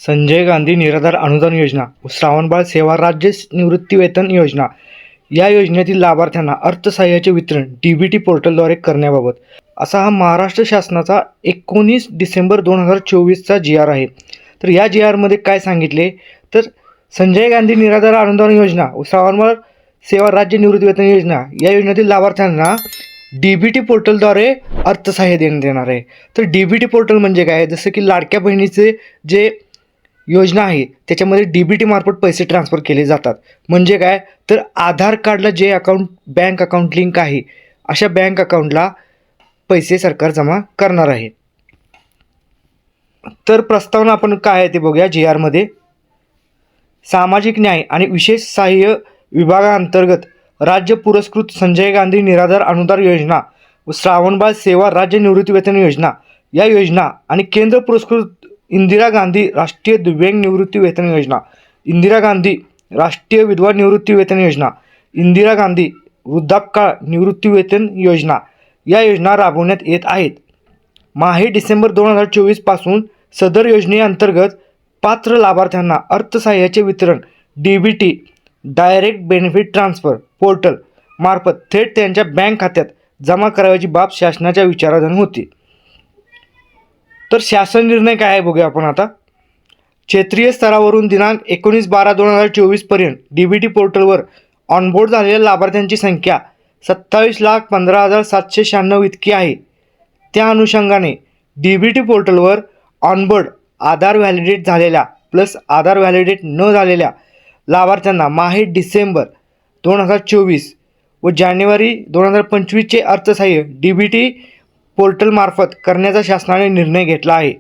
संजय गांधी निराधार अनुदान योजना व श्रावणबाळ सेवा राज्य निवृत्तीवेतन योजना या योजनेतील लाभार्थ्यांना अर्थसहाय्याचे वितरण DBT पोर्टलद्वारे करण्याबाबत असा हा महाराष्ट्र शासनाचा 19 डिसेंबर 2024चा GR आहे। तर या GR मध्ये काय सांगितले तर संजय गांधी निराधार अनुदान योजना व श्रावणबाळ सेवा राज्य निवृत्तीवेतन योजना या योजनेतील लाभार्थ्यांना DBT पोर्टलद्वारे अर्थसहाय्य देण्यात येणार आहे। तर DBT पोर्टल म्हणजे काय, जसं की लाडक्या बहिणीचे जे योजना आहे त्याच्यामध्ये DBT मार्फत पैसे ट्रान्सफर केले जातात। म्हणजे काय तर आधार कार्डला जे बँक अकाउंट लिंक आहे अशा बँक अकाउंटला पैसे सरकार जमा करणार आहे। तर प्रस्तावना आपण काय आहे ते बघूया। GR मध्ये सामाजिक न्याय आणि विशेष सहाय्य विभागांतर्गत राज्य पुरस्कृत संजय गांधी निराधार अनुदान योजना व श्रावणबाळ सेवा राज्य निवृत्तीवेतन योजना या योजना आणि केंद्र पुरस्कृत इंदिरा गांधी राष्ट्रीय दिव्यांग निवृत्ती वेतन योजना, इंदिरा गांधी राष्ट्रीय विधवा निवृत्ती वेतन योजना, इंदिरा गांधी वृद्धापकाळ निवृत्ती वेतन योजना या योजना राबवण्यात येत आहेत। माहे डिसेंबर 2024 पासून सदर योजनेअंतर्गत पात्र लाभार्थ्यांना अर्थसहाय्याचे वितरण DBT direct benefit transfer portal मार्फत थेट त्यांच्या बँक खात्यात जमा करावयाची बाब शासनाच्या विचाराधीन होती। तर शासन निर्णय काय आहे बघूया आपण आता। क्षेत्रीय स्तरावरून दिनांक 19/12/2024 पर्यंत DBT पोर्टलवर ऑनबोर्ड झालेल्या लाभार्थ्यांची संख्या 27,15,796 इतकी आहे। त्या अनुषंगाने DBT पोर्टलवर ऑनबोर्ड आधार व्हॅलिडेट झालेल्या प्लस आधार व्हॅलिडेट न झालेल्या लाभार्थ्यांना माहे डिसेंबर 2024 व जानेवारी 2025 चे अर्थसहाय्य DBT पोर्टलमार्फत करण्याचा शासनाने निर्णय घेतला आहे।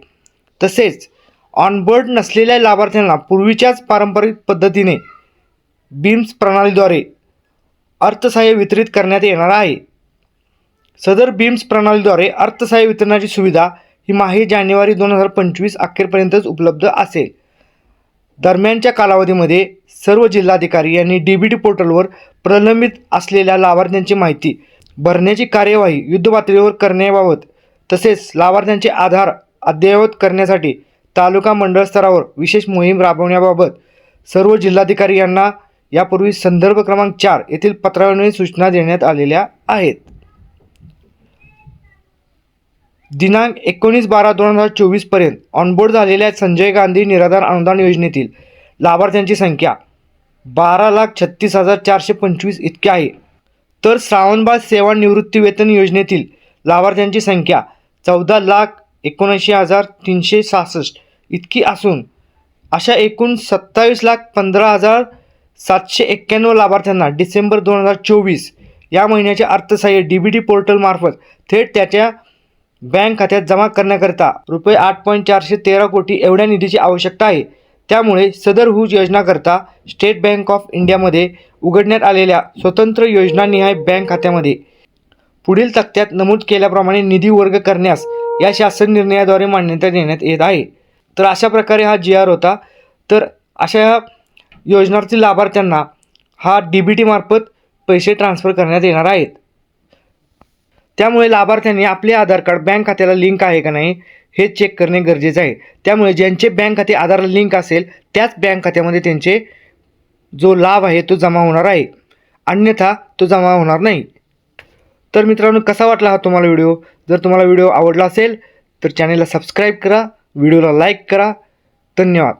तसेच ऑनबोर्ड नसलेल्या लाभार्थ्यांना पूर्वीच्याच पारंपरिक पद्धतीने बीम्स प्रणालीद्वारे अर्थसहाय्य वितरित करण्यात येणार आहे। सदर बीम्स प्रणालीद्वारे अर्थसहाय्य वितरणाची सुविधा ही माहे जानेवारी 2025 अखेरपर्यंतच उपलब्ध असेल। दरम्यानच्या कालावधीमध्ये सर्व जिल्हाधिकारी यांनी DBT पोर्टलवर प्रलंबित असलेल्या लाभार्थ्यांची माहिती भरण्याची कार्यवाही युद्धपातळीवर करण्याबाबत तसेच लाभार्थ्यांचे आधार अद्ययावत करण्यासाठी तालुका मंडळ स्तरावर विशेष मोहीम राबवण्याबाबत सर्व जिल्हाधिकारी यांना यापूर्वी संदर्भ क्रमांक 4 येथील पत्रावरून सूचना देण्यात आलेल्या आहेत। दिनांक 19/12/2024 पर्यंत ऑनबोर्ड झालेल्या संजय गांधी निराधार अनुदान योजनेतील लाभार्थ्यांची संख्या 12,36,425 इतकी आहे। तर श्रावणबाळ सेवा निवृत्ती वेतन योजनेतील लाभार्थ्यांची संख्या 14,79,366 इतकी असून अशा एकूण 27,15,791 लाभार्थ्यांना डिसेंबर 2024 या महिन्याचे अर्थसहाय्य DBT पोर्टलमार्फत थेट त्याच्या बँक खात्यात जमा करण्याकरिता रुपये 8.413 कोटी एवढ्या निधीची आवश्यकता आहे। त्यामुळे सदर योजनाकरता स्टेट बँक ऑफ इंडियामध्ये उघडण्यात आलेल्या स्वतंत्र योजनानिहाय बँक खात्यामध्ये पुढील तक्त्यात नमूद केल्याप्रमाणे निधी वर्ग करण्यास या शासन निर्णयाद्वारे मान्यता देण्यात येत आहे। तर अशा प्रकारे हा GR होता। तर अशा योजनार्थी लाभार्थ्यांना हा DBT मार्फत पैसे ट्रान्सफर करण्यात येणार आहेत। त्यामुळे लाभार्थ्यांनी आपले आधार कार्ड बँक खात्याला लिंक आहे का नाही हे चेक करणे गरजेचे आहे। त्यामुळे ज्यांचे बँक खाते आधारला लिंक असेल त्याच बँक खात्यामध्ये त्यांचे जो लाभ आहे तो जमा होणार आहे, अन्यथा तो जमा होणार नाही। तर मित्रांनो, कसा वाटला हा तुम्हाला व्हिडिओ? जर तुम्हाला व्हिडिओ आवडला असेल तर चॅनलला सबस्क्राईब करा, व्हिडिओला लाईक करा। धन्यवाद।